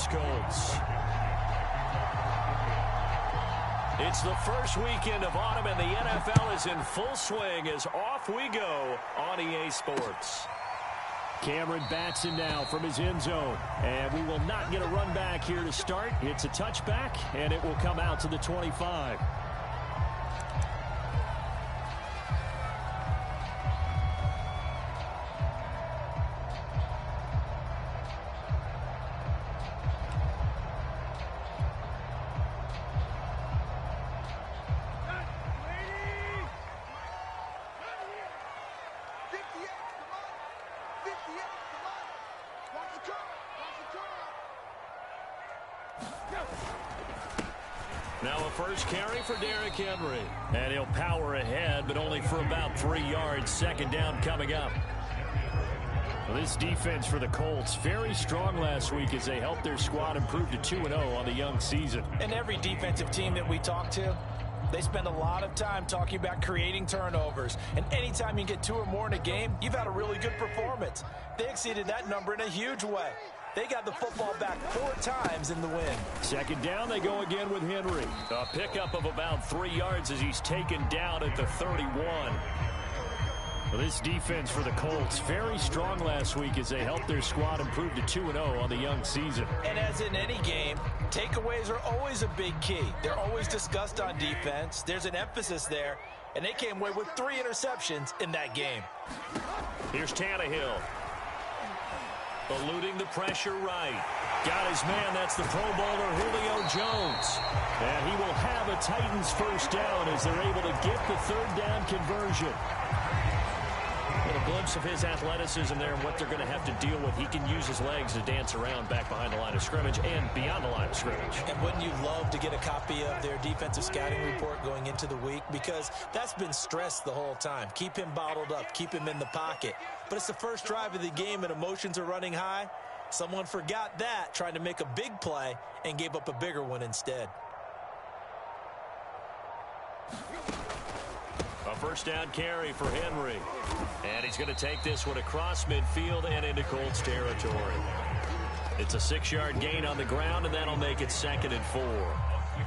Indianapolis Colts. It's the first weekend of autumn, and the NFL is in full swing as off we go on EA Sports. Cameron Batson now from his end zone. And we will not get a run back here to start. It's a touchback, and it will come out to the 25. Now a first carry for Derrick Henry. And he'll power ahead, but only for about 3 yards. Second down coming up. Well, this defense for the Colts, very strong last week as they helped their squad improve to 2-0 on the young season. And every defensive team that we talk to, they spend a lot of time talking about creating turnovers. And anytime you get 2 or more in a game, you've had a really good performance. They exceeded that number in a huge way. They got the football back 4 times in the win. Second down, they go again with Henry. A pickup of about 3 yards as he's taken down at the 31. Well, this defense for the Colts, very strong last week as they helped their squad improve to 2-0 on the young season. And as in any game, takeaways are always a big key. They're always discussed on defense. There's an emphasis there, and they came away with 3 interceptions in that game. Here's Tannehill. Eluding the pressure right. Got his man. That's the Pro Bowler Julio Jones. And he will have a Titans first down as they're able to get the third down conversion. Get a glimpse of his athleticism there and what they're going to have to deal with. He can use his legs to dance around back behind the line of scrimmage and beyond the line of scrimmage. And wouldn't you love to get a copy of their defensive scouting report going into the week? Because that's been stressed the whole time. Keep him bottled up. Keep him in the pocket. But it's the first drive of the game and emotions are running high. Someone forgot that, trying to make a big play, and gave up a bigger one instead. A first down carry for Henry. And he's going to take this one across midfield and into Colts territory. It's a 6-yard gain on the ground, and that'll make it 2nd and 4.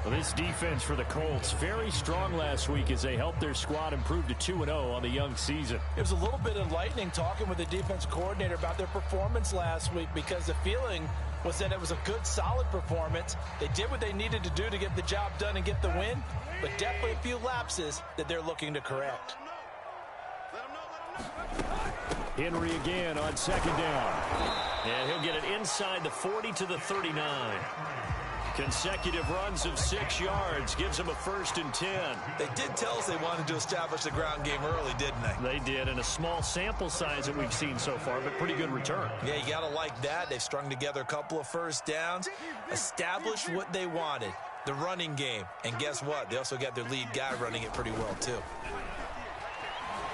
Well, this defense for the Colts, very strong last week as they helped their squad improve to 2-0 on the young season. It was a little bit enlightening talking with the defense coordinator about their performance last week because the feeling was that it was a good, solid performance. They did what they needed to do to get the job done and get the win, but definitely a few lapses that they're looking to correct. Henry again on 2nd down. And he'll get it inside the 40 to the 39. Consecutive runs of 6 yards gives them a 1st and 10. They did tell us they wanted to establish the ground game early, didn't they? They did, and a small sample size that we've seen so far, but pretty good return. Yeah, you got to like that. They've strung together a couple of first downs, established what they wanted, the running game. And guess what? They also got their lead guy running it pretty well, too.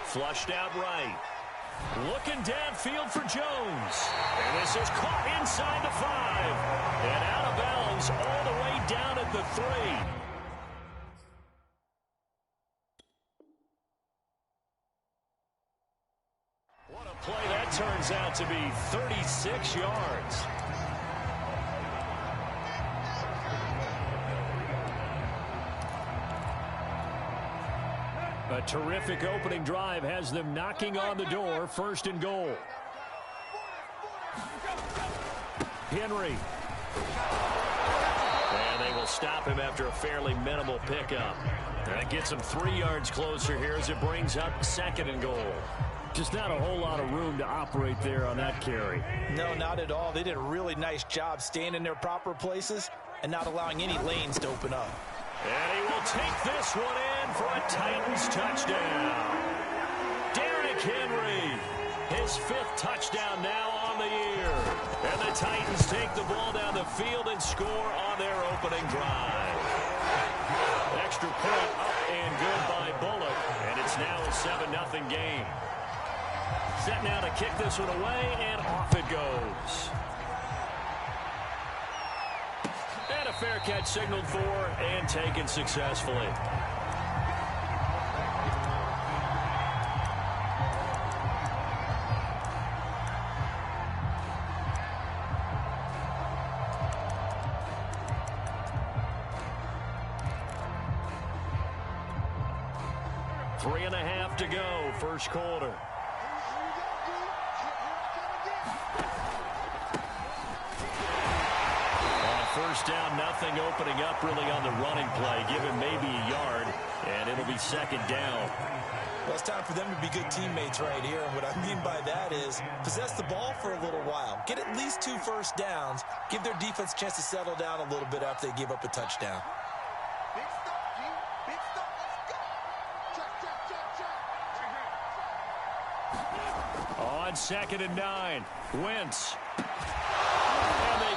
Flushed out right. Looking downfield for Jones. And this is caught inside the 5. And out of bounds all the way down at the 3. What a play that turns out to be. 36 yards. A terrific opening drive has them knocking on the door. 1st and goal. Henry. And they will stop him after a fairly minimal pickup. That gets him 3 yards closer here as it brings up 2nd and goal. Just not a whole lot of room to operate there on that carry. No, not at all. They did a really nice job staying in their proper places and not allowing any lanes to open up. And he will take this one in for a Titans touchdown. Derrick Henry, his 5th touchdown now on the year. And the Titans take the ball down the field and score on their opening drive. Extra point up and good by Bullock. And it's now a 7-0 game. Set now to kick this one away, and off it goes. And a fair catch signaled for and taken successfully. 3.5 to go, first quarter. First down, nothing, opening up really on the running play. Give him maybe a yard, and it'll be second down. Well, it's time for them to be good teammates right here. And what I mean by that is possess the ball for a little while. Get at least 2 first downs. Give their defense a chance to settle down a little bit after they give up a touchdown. Big stop, G. Big stop. Let's go. Check. On 2nd and 9, Wentz.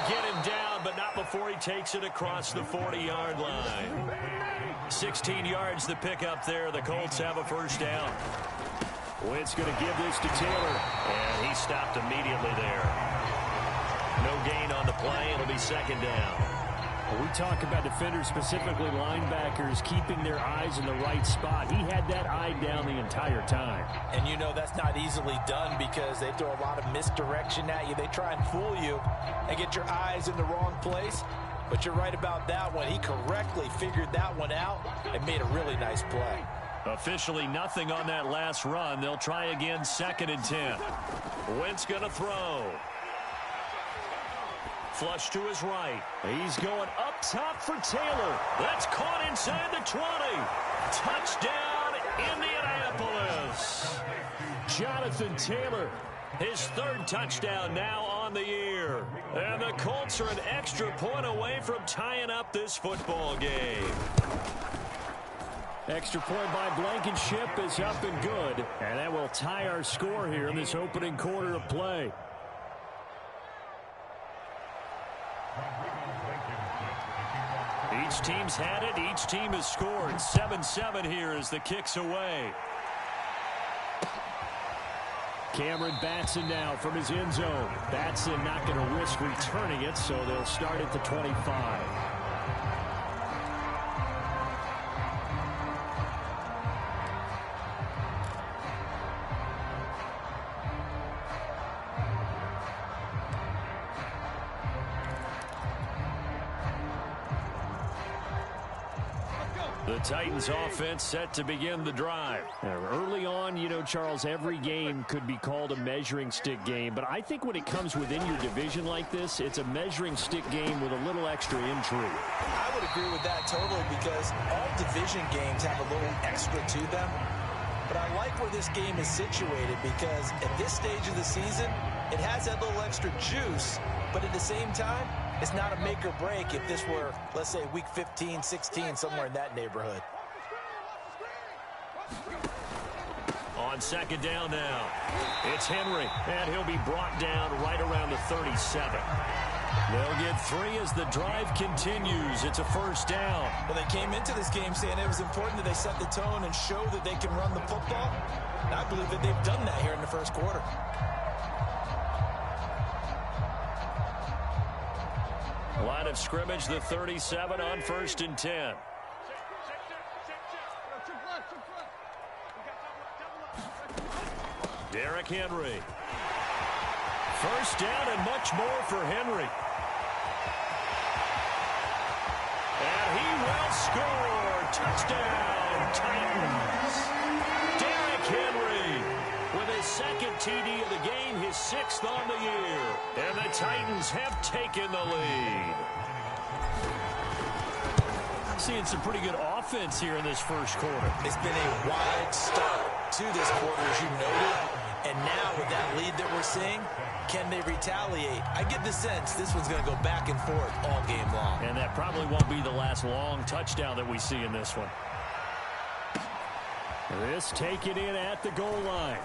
Get him down, but not before he takes it across the 40-yard line. 16 yards the pickup there. The Colts have a first down. Wentz going to give this to Taylor, and he stopped immediately there. No gain on the play. It'll be second down. We talk about defenders, specifically linebackers, keeping their eyes in the right spot. He had that eye down the entire time. And you know that's not easily done because they throw a lot of misdirection at you. They try and fool you and get your eyes in the wrong place. But you're right about that one. He correctly figured that one out and made a really nice play. Officially nothing on that last run. They'll try again, 2nd and 10. Wentz going to throw. Flush to his right. He's going up top for Taylor. That's caught inside the 20. Touchdown, Indianapolis. Jonathan Taylor, his 3rd touchdown now on the year. And the Colts are an extra point away from tying up this football game. Extra point by Blankenship is up and good. And that will tie our score here in this opening quarter of play. Each team's had it. Each team has scored. 7-7 here as the kick's away. Cameron Batson now from his end zone. Batson not going to risk returning it, so they'll start at the 25. The Titans offense set to begin the drive. Early on, you know, Charles, every game could be called a measuring stick game. But I think when it comes within your division like this, it's a measuring stick game with a little extra intrigue. I would agree with that totally because all division games have a little extra to them. But I like where this game is situated because at this stage of the season, it has that little extra juice. But at the same time, it's not a make or break if this were, let's say, week 15, 16, somewhere in that neighborhood. On 2nd down now, it's Henry, and he'll be brought down right around the 37. They'll get 3 as the drive continues. It's a first down. Well, they came into this game saying it was important that they set the tone and show that they can run the football. And I believe that they've done that here in the first quarter. Line of scrimmage, the 37 on 1st and 10. Derrick Henry. First down and much more for Henry. And he will score. Touchdown, Titans. Derrick Henry with his 2nd TD of the game, his 6th on the year. And the Titans have taken the lead. Seeing some pretty good offense here in this first quarter. It's been a wide start to this quarter, as you noted. And now with that lead that we're seeing, can they retaliate? I get the sense this one's going to go back and forth all game long. And that probably won't be the last long touchdown that we see in this one. This taken in at the goal line.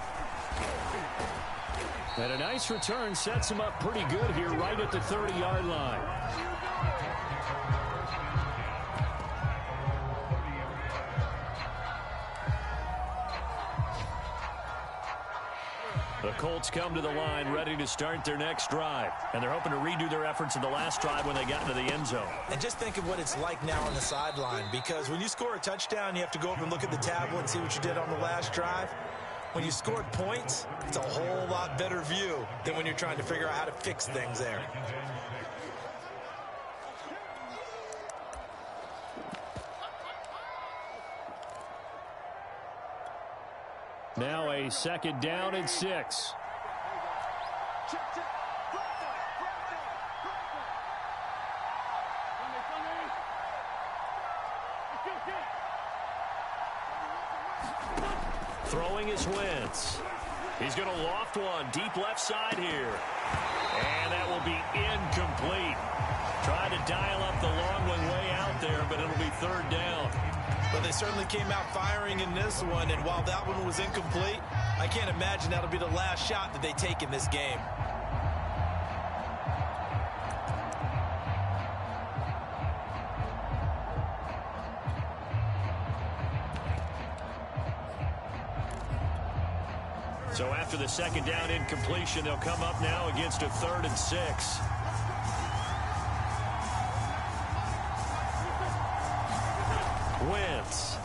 And a nice return sets him up pretty good here right at the 30-yard line. The Colts come to the line ready to start their next drive. And they're hoping to redo their efforts in the last drive when they got into the end zone. And just think of what it's like now on the sideline. Because when you score a touchdown, you have to go over and look at the tablet and see what you did on the last drive. When you scored points, it's a whole lot better view than when you're trying to figure out how to fix things there. Now a 2nd down and 6. Throwing is Wentz. He's going to loft one deep left side here. And that will be incomplete. Trying to dial up the long one way out there, but it'll be 3rd down. But they certainly came out firing in this one, and while that one was incomplete, I can't imagine that'll be the last shot that they take in this game. So after the 2nd down incompletion, they'll come up now against a 3rd and 6. Wentz.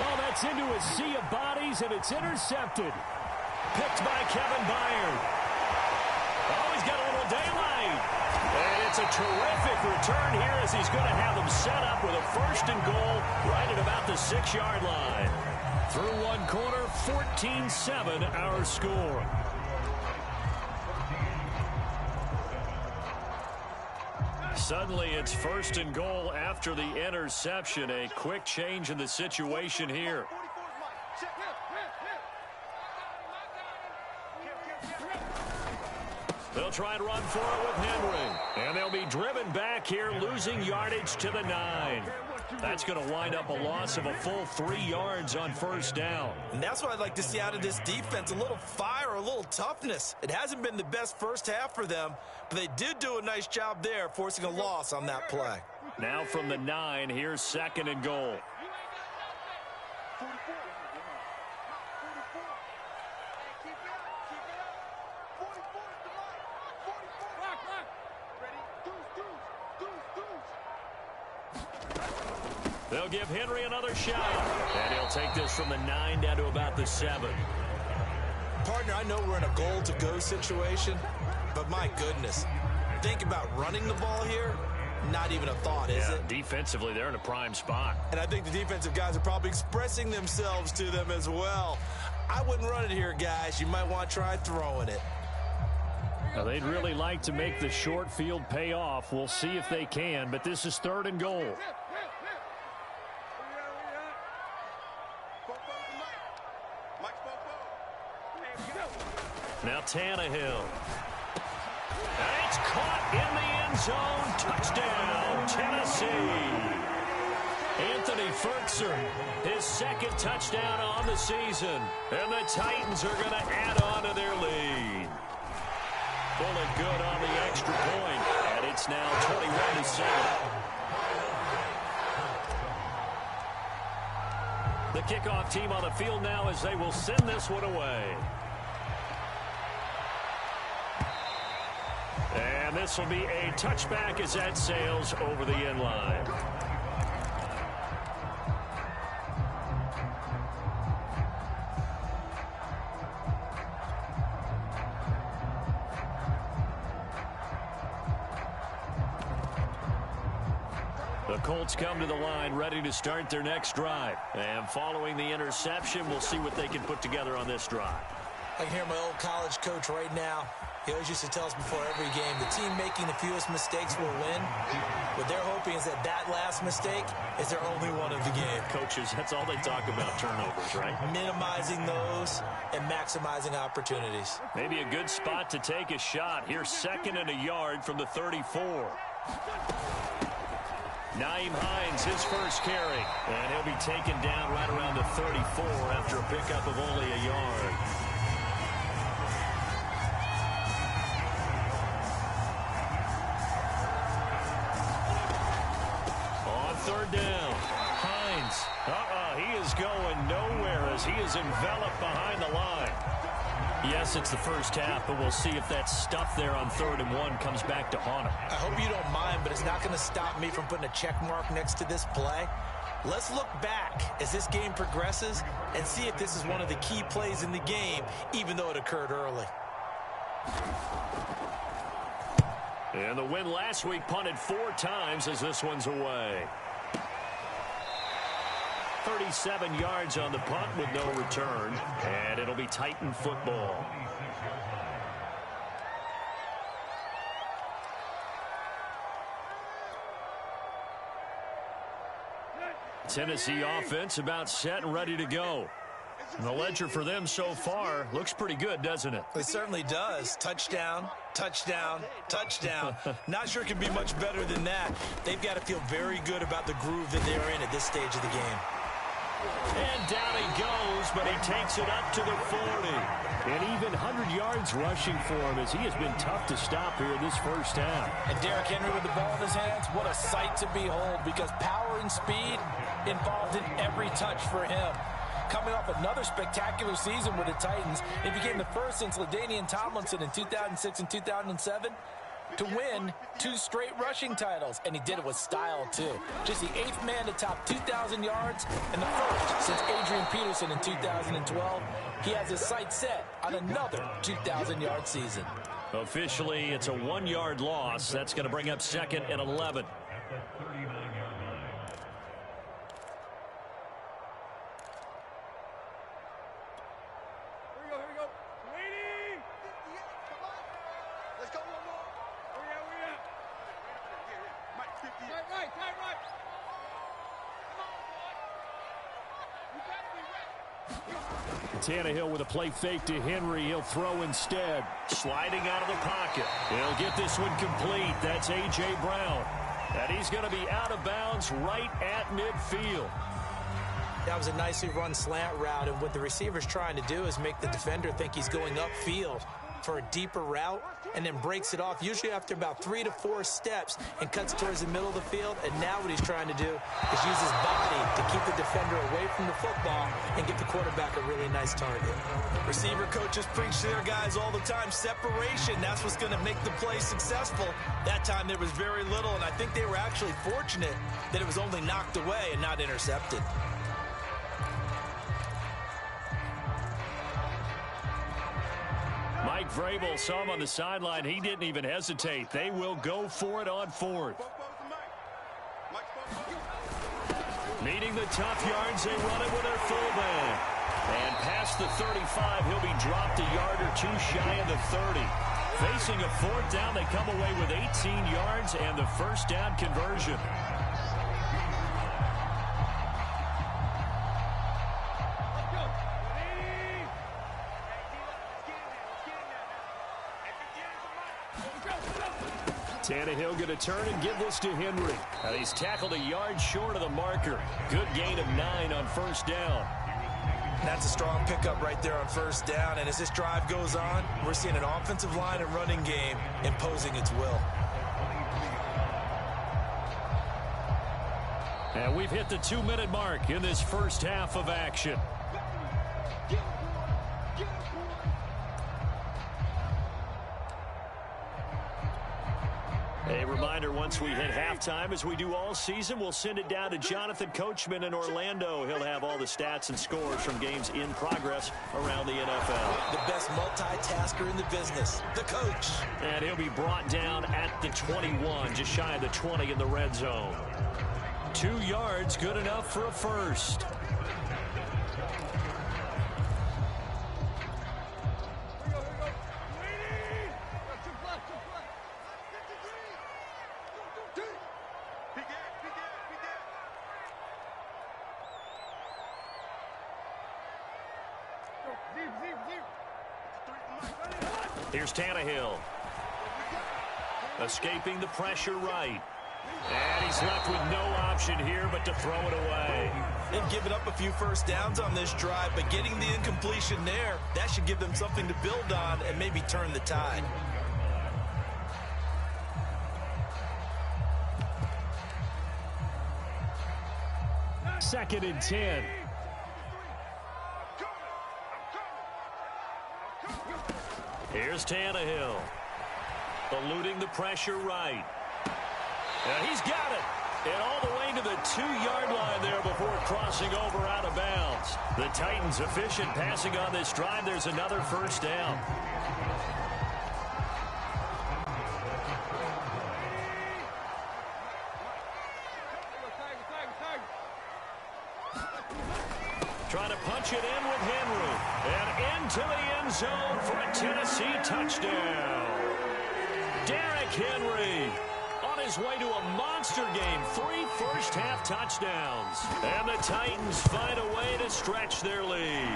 Oh, that's into a sea of bodies, and it's intercepted. Picked by Kevin Byard. Oh, he's got a little daylight. And it's a terrific return here as he's going to have them set up with a 1st and goal right at about the 6-yard line. Through one quarter, 14-7 our score. Suddenly, it's 1st and goal after the interception. A quick change in the situation here. They'll try and run for it with Henry. And they'll be driven back here, losing yardage to the 9. That's going to wind up a loss of a full 3 yards on 1st down. And that's what I'd like to see out of this defense, a little fire, a little toughness. It hasn't been the best first half for them, but they did do a nice job there, forcing a loss on that play. Now from the 9, here's 2nd and goal. They'll give Henry another shot. And he'll take this from the 9 down to about the 7. Partner, I know we're in a goal-to-go situation, but my goodness, think about running the ball here. Not even a thought, is it? Defensively, they're in a prime spot. And I think the defensive guys are probably expressing themselves to them as well. I wouldn't run it here, guys. You might want to try throwing it. Now, they'd really like to make the short field pay off. We'll see if they can, but this is 3rd and goal. Now Tannehill. And it's caught in the end zone. Touchdown, Tennessee. Anthony Ferguson, his 2nd touchdown on the season. And the Titans are going to add on to their lead. Bullet good on the extra point. And it's now 21-7. The kickoff team on the field now as they will send this one away. And this will be a touchback as that sails over the end line. The Colts come to the line ready to start their next drive. And following the interception, we'll see what they can put together on this drive. I can hear my old college coach right now. He always used to tell us before every game, the team making the fewest mistakes will win. What they're hoping is that that last mistake is their only one of the game. Coaches, that's all they talk about, turnovers, right? Minimizing those and maximizing opportunities. Maybe a good spot to take a shot. Here's 2nd and a yard from the 34. Nyheim Hines, his first carry. And he'll be taken down right around the 34 after a pickup of only a yard. On 3rd down, Hines. He is going nowhere as he is enveloped behind the line. Yes, it's the first half, but we'll see if that stuff there on 3rd and 1 comes back to haunt him. I hope you don't mind, but it's not going to stop me from putting a check mark next to this play. Let's look back as this game progresses and see if this is one of the key plays in the game, even though it occurred early. And the win last week punted 4 times as this one's away. 37 yards on the punt with no return, and it'll be Titan football. Tennessee offense about set and ready to go. And the ledger for them so far looks pretty good, doesn't it? It certainly does. Touchdown, touchdown, touchdown. Not sure it can be much better than that. They've got to feel very good about the groove that they're in at this stage of the game. And down he goes, but he takes it up to the 40. And even 100 yards rushing for him as he has been tough to stop here in this first half. And Derrick Henry with the ball in his hands, what a sight to behold, because power and speed involved in every touch for him. Coming off another spectacular season with the Titans, he became the first since LaDainian Tomlinson in 2006 and 2007 to win 2 straight rushing titles, and he did it with style too. Just the 8th man to top 2,000 yards and the first since Adrian Peterson in 2012. He has his sights set on another 2,000-yard season. Officially, it's a 1-yard loss. That's going to bring up 2nd and 11. Tannehill with a play fake to Henry. He'll throw instead. Sliding out of the pocket. He'll get this one complete. That's A.J. Brown. And he's going to be out of bounds right at midfield. That was a nicely run slant route, and what the receiver's trying to do is make the defender think he's going upfield for a deeper route, and then breaks it off, usually after about 3 to 4 steps, and cuts towards the middle of the field. And now what he's trying to do is use his body to keep the defender away from the football and give the quarterback a really nice target. Receiver coaches preach to their guys all the time, separation. That's what's going to make the play successful. That time there was very little, and I think they were actually fortunate that it was only knocked away and not intercepted. Mike Vrabel saw him on the sideline. He didn't even hesitate. They will go for it on 4th. Needing the tough yards, they run it with their fullback. And past the 35, he'll be dropped a yard or 2 shy of the 30. Facing a 4th down, they come away with 18 yards and the first down conversion. Tannehill going to turn and give this to Henry. And he's tackled a yard short of the marker. Good gain of 9 on first down. That's a strong pickup right there on first down. And as this drive goes on, we're seeing an offensive line and running game imposing its will. And we've hit the 2-minute mark in this first half of action. A reminder, once we hit halftime, as we do all season, we'll send it down to Jonathan Coachman in Orlando. He'll have all the stats and scores from games in progress around the NFL. The best multitasker in the business, the coach. And he'll be brought down at the 21, just shy of the 20 in the red zone. 2 yards, good enough for a first. Here's Tannehill. Escaping the pressure right. And he's left with no option here but to throw it away. They've given up a few first downs on this drive, but getting the incompletion there, that should give them something to build on and maybe turn the tide. Second and 10. Here's Tannehill. Eluding the pressure right. And he's got it. And all the way to the 2-yard line there before crossing over out of bounds. The Titans efficient passing on this drive. There's another first down. Trying to punch it in with Henry. And into the end zone for a Tennessee touchdown. Derrick Henry on his way to a monster game. 3 first-half touchdowns. And the Titans find a way to stretch their lead.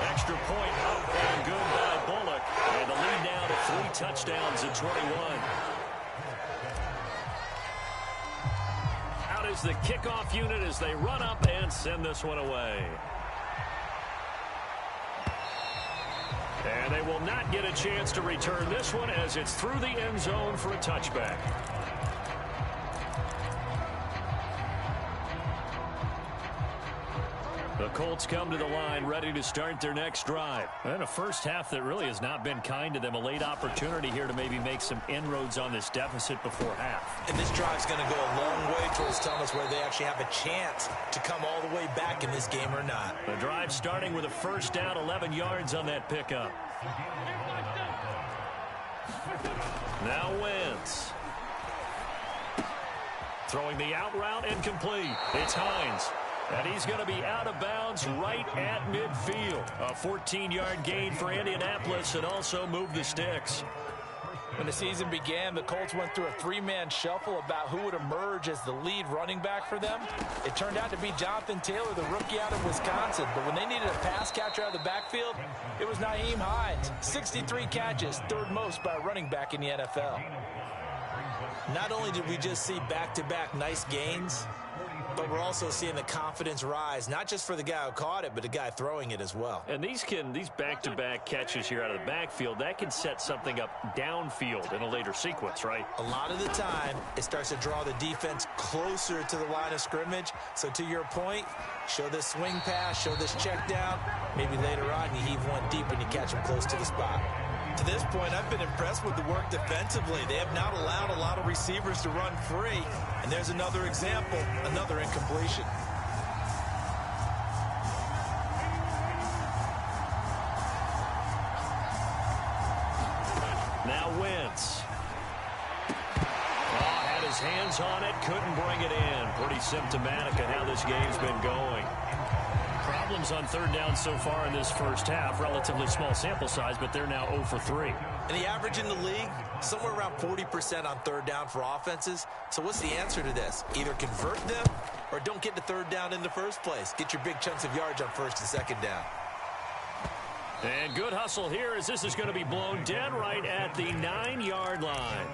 Extra point up and good by Bullock. And the lead now to 3 touchdowns at 21. Out is the kickoff unit as they run up and send this one away. And they will not get a chance to return this one as it's through the end zone for a touchback. The Colts come to the line ready to start their next drive. And a first half that really has not been kind to them. A late opportunity here to maybe make some inroads on this deficit before half. And this drive's going to go a long way towards telling us whether they actually have a chance to come all the way back in this game or not. The drive starting with a first down, 11 yards on that pickup. Now Wentz. Throwing the out route incomplete. It's Hines. And he's going to be out of bounds right at midfield. A 14-yard gain for Indianapolis and also moved the sticks. When the season began, the Colts went through a 3-man shuffle about who would emerge as the lead running back for them. It turned out to be Jonathan Taylor, the rookie out of Wisconsin. But when they needed a pass catcher out of the backfield, it was Nyheim Hines. 63 catches, 3rd most by a running back in the NFL. Not only did we just see back-to-back nice gains, but we're also seeing the confidence rise, not just for the guy who caught it, but the guy throwing it as well. And these back-to-back catches here out of the backfield, that can set something up downfield in a later sequence, right? A lot of the time, it starts to draw the defense closer to the line of scrimmage. So to your point, show this swing pass, show this check down. Maybe later on, you heave one deep and you catch him close to the spot. To this point, I've been impressed with the work defensively. They have not allowed a lot of receivers to run free. And there's another example, another incompletion. Now Wentz. Had his hands on it, couldn't bring it in. Pretty symptomatic of how this game's been going. Problems on 3rd down so far in this first half. Relatively small sample size, but they're now 0 for 3. And the average in the league, somewhere around 40% on 3rd down for offenses. So what's the answer to this? Either convert them or don't get to 3rd down in the first place. Get your big chunks of yards on 1st and 2nd down. And good hustle here as this is going to be blown dead right at the 9-yard line.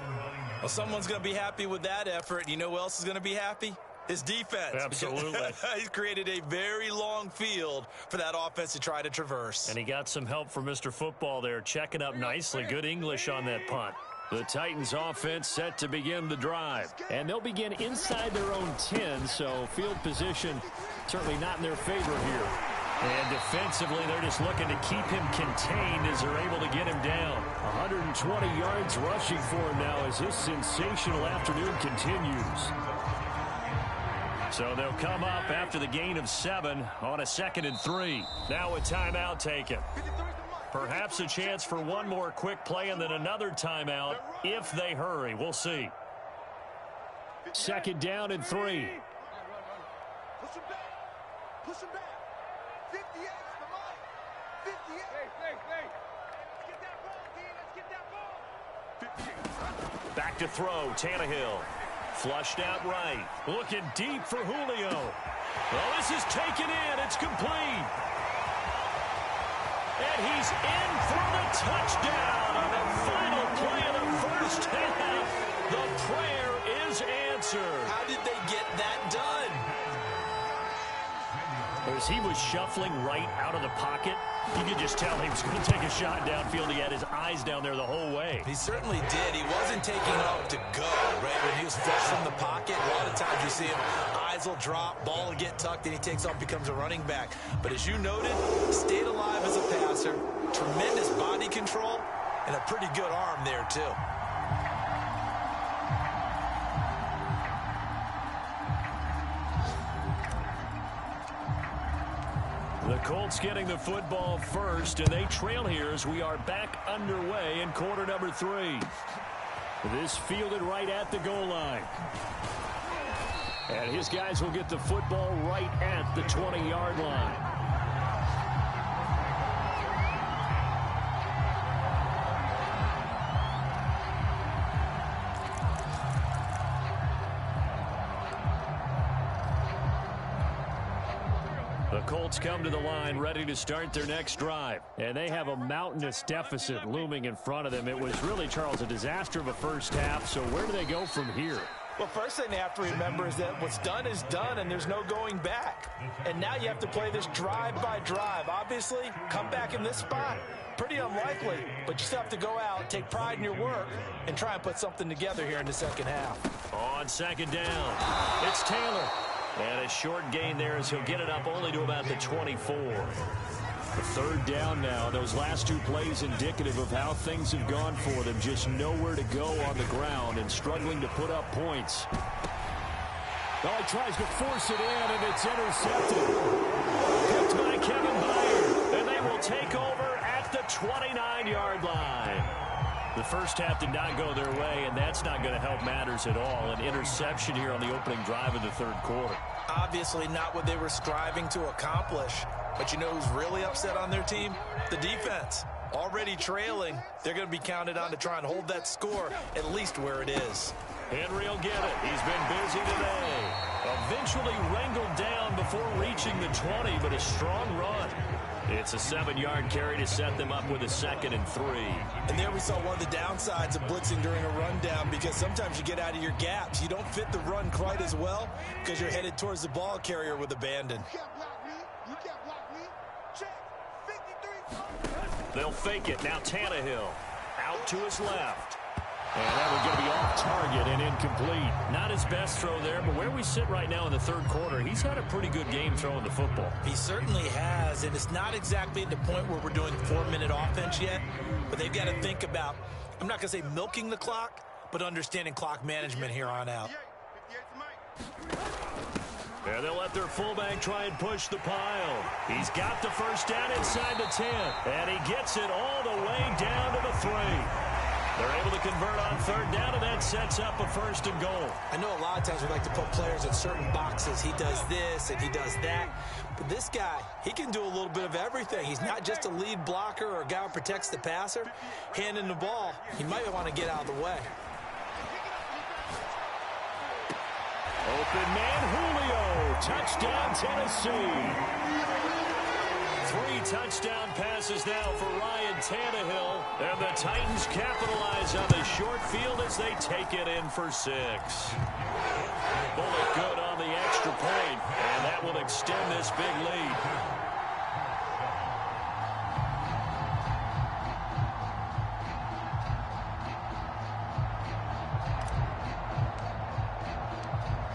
Well, someone's going to be happy with that effort. You know who else is going to be happy? His defense. Absolutely. He's created a very long field for that offense to try to traverse. And he got some help from Mr. Football there, checking up nicely. Good English on that punt. The Titans offense set to begin the drive. And they'll begin inside their own 10, so field position certainly not in their favor here. And defensively, they're just looking to keep him contained as they're able to get him down. 120 yards rushing for him now as his sensational afternoon continues. So they'll come up after the gain of 7 on a 2nd and 3. Now a timeout taken. Perhaps a chance for one more quick play and then another timeout if they hurry. We'll see. 2nd down and 3. Push him back. Push him back. 58, come on. 58. Hey. Get that ball, D. Let's get that ball. 58. Back to throw, Tannehill. Flushed out right. Looking deep for Julio. Well, this is taken in. It's complete. And he's in for the touchdown on the final play of the first half. The prayer is answered. How did they get that done? As he was shuffling right out of the pocket, you could just tell he was going to take a shot downfield. He had his eyes down there the whole way. He certainly did. He wasn't taking off to go, right? When he was fresh from the pocket, a lot of times you see him, eyes will drop, ball will get tucked, and he takes off, becomes a running back. But as you noted, stayed alive as a passer, tremendous body control, and a pretty good arm there, too. The Colts getting the football first, and they trail here as we are back underway in quarter number 3. This fielded right at the goal line. And his guys will get the football right at the 20-yard line. The Colts come to the line ready to start their next drive. And they have a mountainous deficit looming in front of them. It was really, Charles, a disaster of a first half. So where do they go from here? Well, first thing they have to remember is that what's done is done, and there's no going back. And now you have to play this drive by drive. Obviously, come back in this spot, pretty unlikely. But you still have to go out, take pride in your work, and try and put something together here in the second half. On second down, it's Taylor. And a short gain there as he'll get it up only to about the 24. The third down now. Those last two plays indicative of how things have gone for them. Just nowhere to go on the ground and struggling to put up points. Oh, he tries to force it in, and it's intercepted. Picked by Kevin Byard. And they will take over at the 29-yard line. The first half did not go their way, and that's not going to help matters at all. An interception here on the opening drive of the third quarter. Obviously not what they were striving to accomplish. But you know who's really upset on their team? The defense. Already trailing, they're going to be counted on to try and hold that score at least where it is. Henry will get it. He's been busy today. Eventually wrangled down before reaching the 20, but a strong run. It's a 7-yard carry to set them up with a 2nd and 3. And there we saw one of the downsides of blitzing during a rundown, because sometimes you get out of your gaps. You don't fit the run quite as well because you're headed towards the ball carrier with abandon. You can't block me. Check. 53. They'll fake it. Now Tannehill out to his left. And that was going to be off target and incomplete. Not his best throw there, but where we sit right now in the third quarter, he's had a pretty good game throwing the football. He certainly has, and it's not exactly at the point where we're doing 4-minute offense yet, but they've got to think about, I'm not going to say milking the clock, but understanding clock management here on out. And they'll let their fullback try and push the pile. He's got the first down inside the 10, and he gets it all the way down to the 3. They're able to convert on third down, and that sets up a 1st and goal. I know a lot of times we like to put players in certain boxes. He does this and he does that. But this guy, he can do a little bit of everything. He's not just a lead blocker or a guy who protects the passer. Handing the ball, he might want to get out of the way. Open man, Julio. Touchdown, Tennessee. 3 touchdown passes now for Ryan Tannehill. And the Titans capitalize on the short field as they take it in for 6. Bullet good on the extra point, and that will extend this big lead.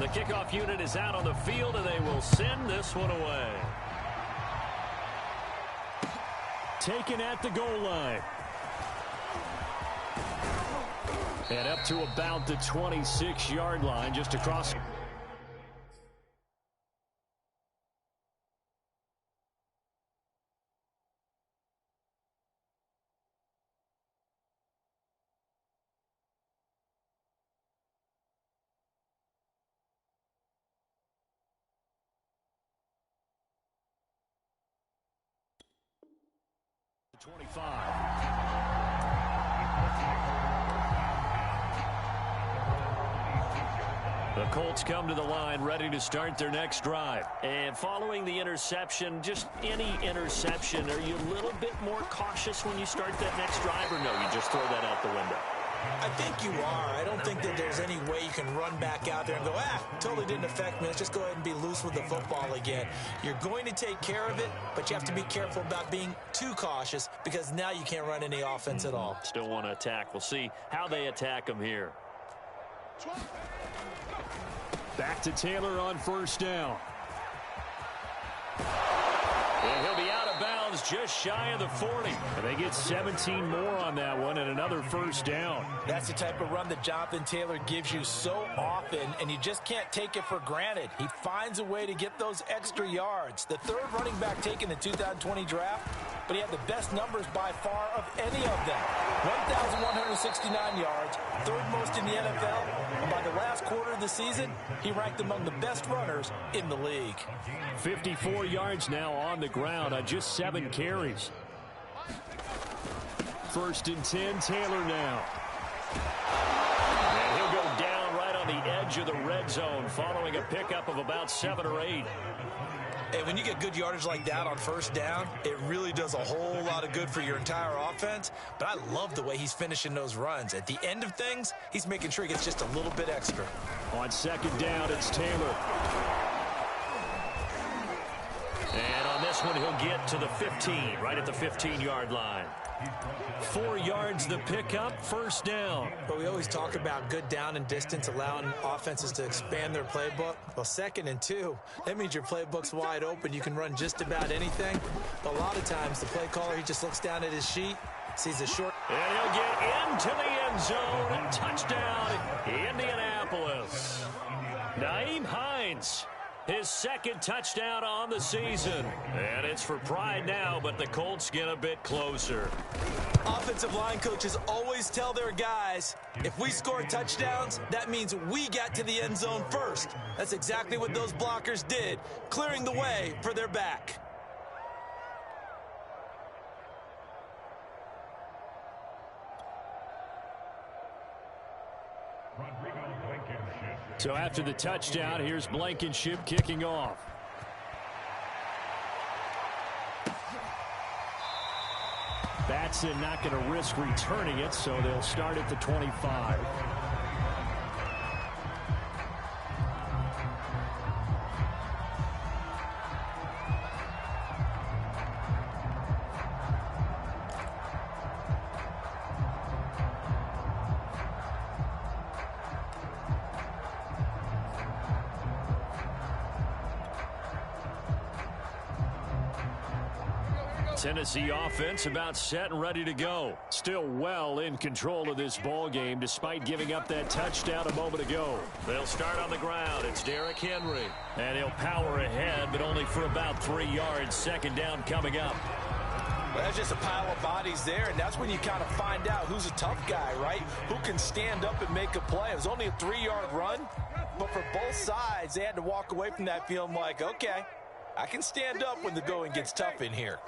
The kickoff unit is out on the field, and they will send this one away. Taken at the goal line. And up to about the 26-yard line, just across. The Colts come to the line ready to start their next drive. And following the interception, just any interception, are you a little bit more cautious when you start that next drive, or no, you just throw that out the window? I think you are. I don't think that there's any way you can run back out there and go, totally didn't affect me. Let's just go ahead and be loose with the football again. You're going to take care of it, but you have to be careful about being too cautious, because now you can't run any offense at all. Still want to attack. We'll see how they attack them here. Back to Taylor on first down. And he'll be out of bounds just shy of the 40. And they get 17 more on that one and another first down. That's the type of run that Jonathan Taylor gives you so often, and you just can't take it for granted. He finds a way to get those extra yards. The third running back taken in the 2020 draft, but he had the best numbers by far of any of them. 1,169 yards, third most in the NFL, and by the last quarter of the season, he ranked among the best runners in the league. 54 yards now on the ground on just 7 carries. 1st and 10, Taylor now. And he'll go down right on the edge of the red zone following a pickup of about 7 or 8. And when you get good yardage like that on 1st down, it really does a whole lot of good for your entire offense. But I love the way he's finishing those runs. At the end of things, he's making sure he gets just a little bit extra. On 2nd down, it's Taylor. And on this one, he'll get to the 15, right at the 15-yard line. 4 yards the pickup, 1st down. But we always talk about good down and distance, allowing offenses to expand their playbook. Well, 2nd and 2, that means your playbook's wide open. You can run just about anything. But a lot of times, the play caller, he just looks down at his sheet, sees a short. And he'll get into the end zone. Touchdown, Indianapolis. Nyheim Hines. His 2nd touchdown on the season. And it's for pride now, but the Colts get a bit closer. Offensive line coaches always tell their guys, if we score touchdowns, that means we got to the end zone first. That's exactly what those blockers did, clearing the way for their back. So after the touchdown, here's Blankenship kicking off. Batson not going to risk returning it, so they'll start at the 25. Tennessee offense about set and ready to go. Still well in control of this ball game despite giving up that touchdown a moment ago. They'll start on the ground. It's Derrick Henry. And he'll power ahead, but only for about 3 yards. 2nd down coming up. Well, that's just a pile of bodies there, and that's when you kind of find out who's a tough guy, right? Who can stand up and make a play. It was only a 3-yard run, but for both sides, they had to walk away from that feeling like, okay, I can stand up when the going gets tough in here.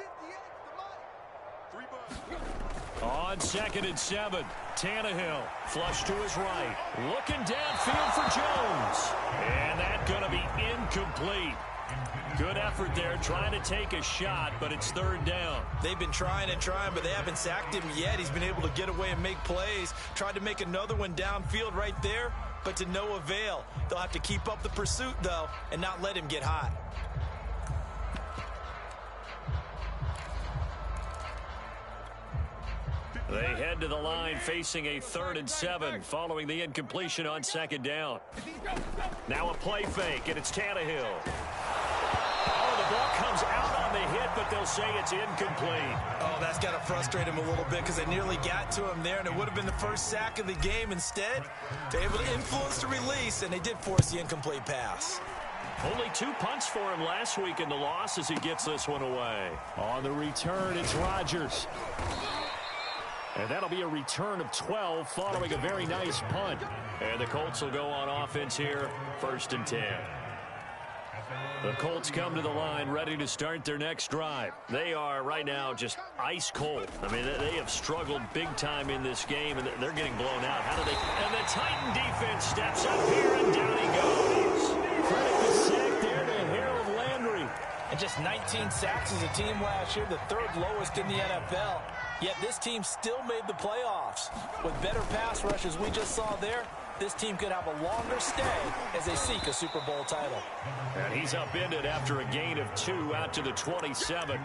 On 2nd and 7, Tannehill flush to his right. Looking downfield for Jones. And that's going to be incomplete. Good effort there trying to take a shot, but it's 3rd down. They've been trying and trying, but they haven't sacked him yet. He's been able to get away and make plays. Tried to make another one downfield right there, but to no avail. They'll have to keep up the pursuit, though, and not let him get hot. They head to the line facing a 3rd and 7 following the incompletion on 2nd down. Now a play fake, and it's Tannehill. Oh, the ball comes out on the hit, but they'll say it's incomplete. Oh, that's got to frustrate him a little bit because they nearly got to him there, and it would have been the first sack of the game. Instead, they're able to influence the release, and they did force the incomplete pass. Only 2 punts for him last week in the loss as he gets this one away. On the return, it's Rodgers. And that'll be a return of 12 following a very nice punt. And the Colts will go on offense here, 1st and 10. The Colts come to the line ready to start their next drive. They are right now just ice cold. I mean, they have struggled big time in this game, and they're getting blown out. How do they? And the Titan defense steps up here, and down he goes. Credit the sack there to Harold Landry. And just 19 sacks as a team last year, the 3rd lowest in the NFL. Yet this team still made the playoffs. With better pass rush as we just saw there, this team could have a longer stay as they seek a Super Bowl title. And he's upended after a gain of 2 out to the 27.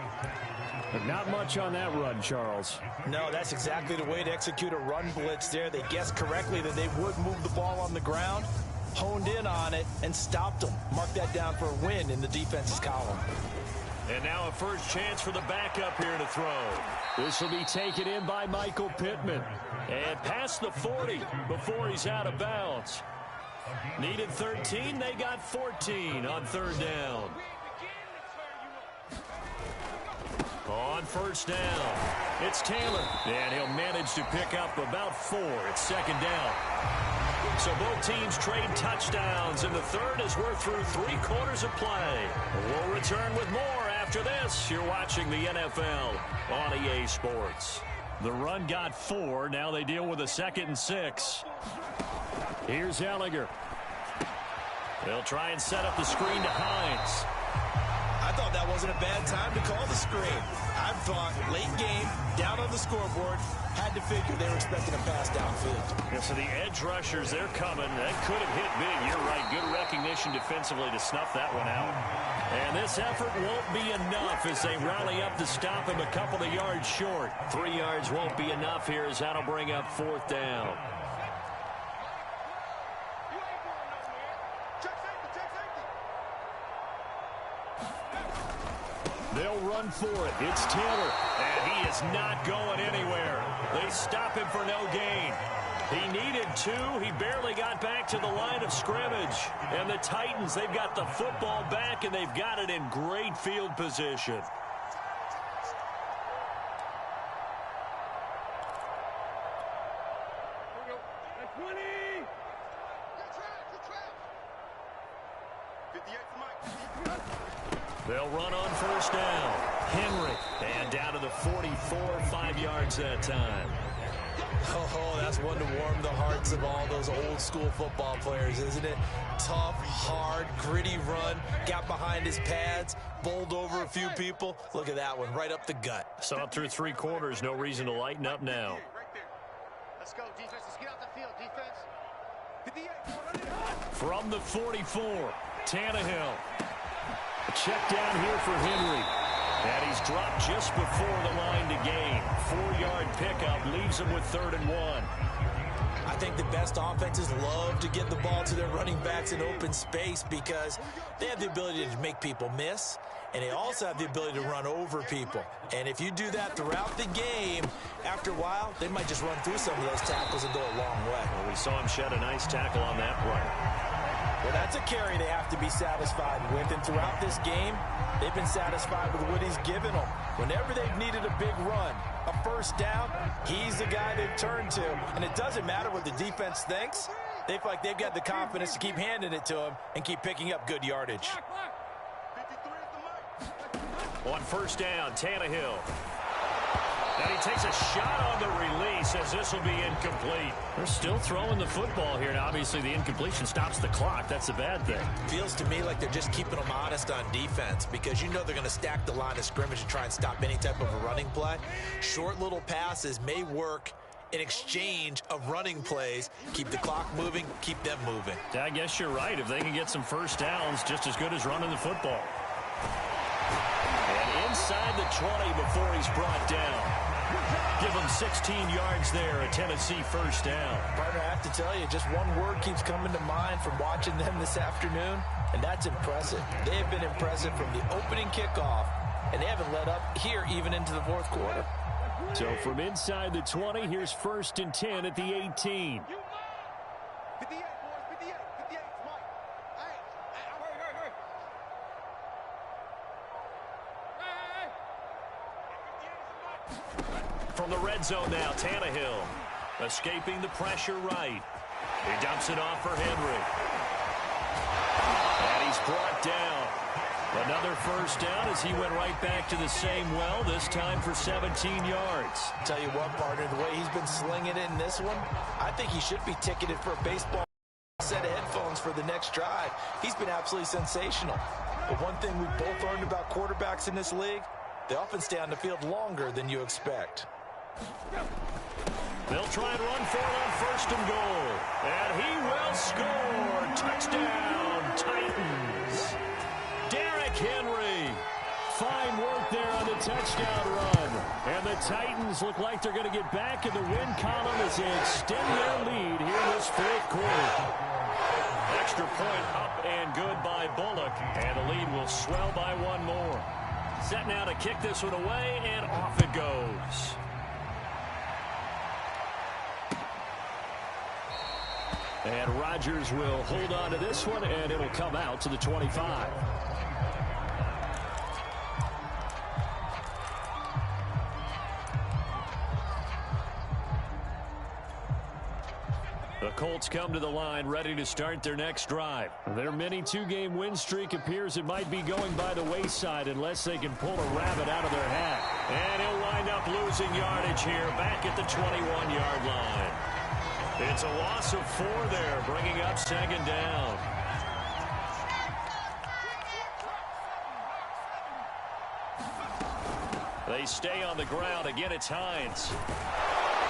But not much on that run, Charles. No, that's exactly the way to execute a run blitz there. They guessed correctly that they would move the ball on the ground, honed in on it, and stopped them. Mark that down for a win in the defense's column. And now a first chance for the backup here to throw. This will be taken in by Michael Pittman. And past the 40 before he's out of bounds. Needed 13, they got 14 on 3rd down. On first down, it's Taylor, and he'll manage to pick up about 4. It's second down. So both teams trade touchdowns, and the third as we're through 3 quarters of play. We'll return with more after this. You're watching the NFL on EA Sports. The run got 4. Now they deal with a 2nd and 6. Here's Ellinger. They'll try and set up the screen to Hines. I thought that wasn't a bad time to call the screen. I thought late game, down on the scoreboard, had to figure they were expecting a pass downfield. Yeah, so the edge rushers, they're coming. That could have hit big. You're right. Good recognition defensively to snuff that one out. And this effort won't be enough as they rally up to stop him a couple of yards short. 3 yards won't be enough here as that'll bring up 4th down. They'll run for it. It's Taylor, and he is not going anywhere. They stop him for no gain. He needed 2. He barely got back to the line of scrimmage. And the Titans, they've got the football back, and they've got it in great field position. They'll run on first down. Henry, and down to the 44, 5 yards that time. Oh, that's one to warm the hearts of all those old school football players, isn't it? Tough, hard, gritty run, got behind his pads, bowled over a few people. Look at that one, right up the gut. Saw it through 3 quarters, no reason to lighten up now. Let's go, defense. Let's get out the field, defense. From the 44, Tannehill. A check down here for Henry. And he's dropped just before the line to gain. 4-yard pickup leaves him with 3rd and 1. I think the best offenses love to get the ball to their running backs in open space because they have the ability to make people miss, and they also have the ability to run over people. And if you do that throughout the game, after a while, they might just run through some of those tackles and go a long way. Well, we saw him shed a nice tackle on that play. Well, that's a carry they have to be satisfied with, and throughout this game, they've been satisfied with what he's given them. Whenever they've needed a big run, a first down, he's the guy they've turned to, and it doesn't matter what the defense thinks. They feel like they've got the confidence to keep handing it to him and keep picking up good yardage. On first down, Tannehill. And he takes a shot on the release as this will be incomplete. They're still throwing the football here, and obviously the incompletion stops the clock. That's a bad thing. Feels to me like they're just keeping them honest on defense because you know they're going to stack the line of scrimmage and try and stop any type of a running play. Short little passes may work in exchange of running plays. Keep the clock moving, keep them moving. I guess you're right. If they can get some first downs, just as good as running the football. And inside the 20 before he's brought down. Give him 16 yards there, a Tennessee first down. Partner, I have to tell you, just one word keeps coming to mind from watching them this afternoon, and that's impressive. They have been impressive from the opening kickoff, and they haven't let up here even into the 4th quarter. So from inside the 20, here's 1st and 10 at the 18. 58, boys, 58, 58, Mike. Hey, hurry. From the red zone now, Tannehill escaping the pressure right. He dumps it off for Henry. And he's brought down. Another first down as he went right back to the same well, this time for 17 yards. Tell you what, partner, the way he's been slinging it in this one, I think he should be ticketed for a baseball set of headphones for the next drive. He's been absolutely sensational. But one thing we've both learned about quarterbacks in this league, they often stay on the field longer than you expect. They'll try and run for it on 1st and goal. And he will score. Touchdown, Titans. Derrick Henry. Fine work there on the touchdown run. And the Titans look like they're going to get back in the win column as they extend their lead here in this 4th quarter. Extra point up and good by Bullock. And the lead will swell by 1 more. Set now to kick this one away, and off it goes. And Rodgers will hold on to this one, and it'll come out to the 25. Colts come to the line ready to start their next drive. Their mini two-game win streak appears it might be going by the wayside unless they can pull a rabbit out of their hat. And he'll wind up losing yardage here back at the 21-yard line. It's a loss of 4 there, bringing up second down. They stay on the ground. Again, it's Hines.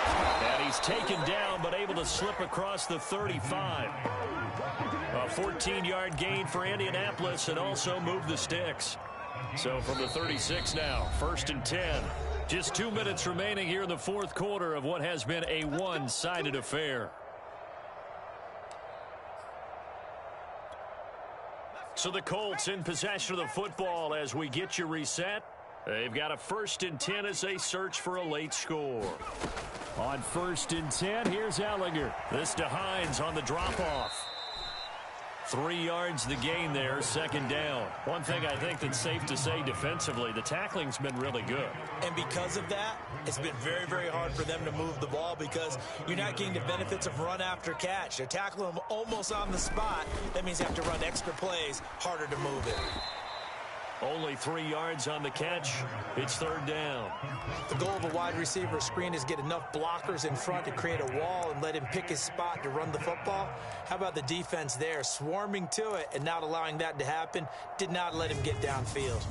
And he's taken down, but able to slip across the 35. A 14-yard gain for Indianapolis and also move the sticks. So from the 36 now, 1st and 10. Just 2 minutes remaining here in the fourth quarter of what has been a one-sided affair. So the Colts in possession of the football as we get you reset. They've got a 1st and 10 as they search for a late score. On 1st and 10, here's Ellinger. This to Hines on the drop-off. 3 yards the gain there, second down. One thing I think that's safe to say defensively, the tackling's been really good. And because of that, it's been very, very hard for them to move the ball because you're not getting the benefits of run after catch. They're tackling them almost on the spot. That means you have to run extra plays, harder to move it. Only 3 yards on the catch. It's 3rd down. The goal of a wide receiver screen is get enough blockers in front to create a wall and let him pick his spot to run the football. How about the defense there, swarming to it and not allowing that to happen? Did not let him get downfield.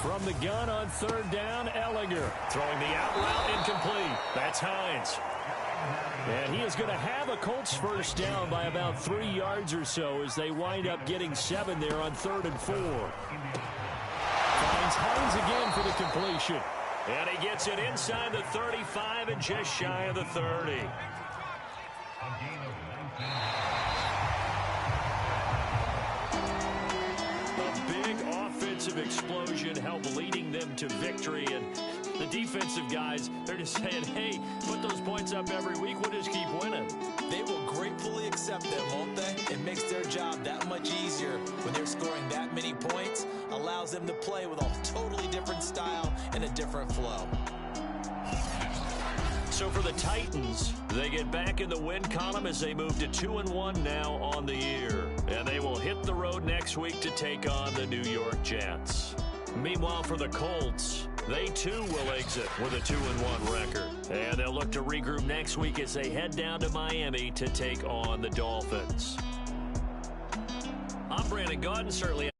From the gun on 3rd down, Ellinger throwing the out route incomplete. That's Hines. And he is going to have a Colts first down by about 3 yards or so as they wind up getting 7 there on 3rd and 4. Finds Hines again for the completion. And he gets it inside the 35 and just shy of the 30. Offensive explosion helped leading them to victory, and the defensive guys, they're just saying, hey, put those points up every week, we'll just keep winning. They will gratefully accept them, won't they? It makes their job that much easier when they're scoring that many points, allows them to play with a totally different style and a different flow. So for the Titans, they get back in the win column as they move to 2-1 now on the year. And they will hit the road next week to take on the New York Jets. Meanwhile, for the Colts, they too will exit with a 2-1 record. And they'll look to regroup next week as they head down to Miami to take on the Dolphins. I'm Brandon Gaudin, certainly.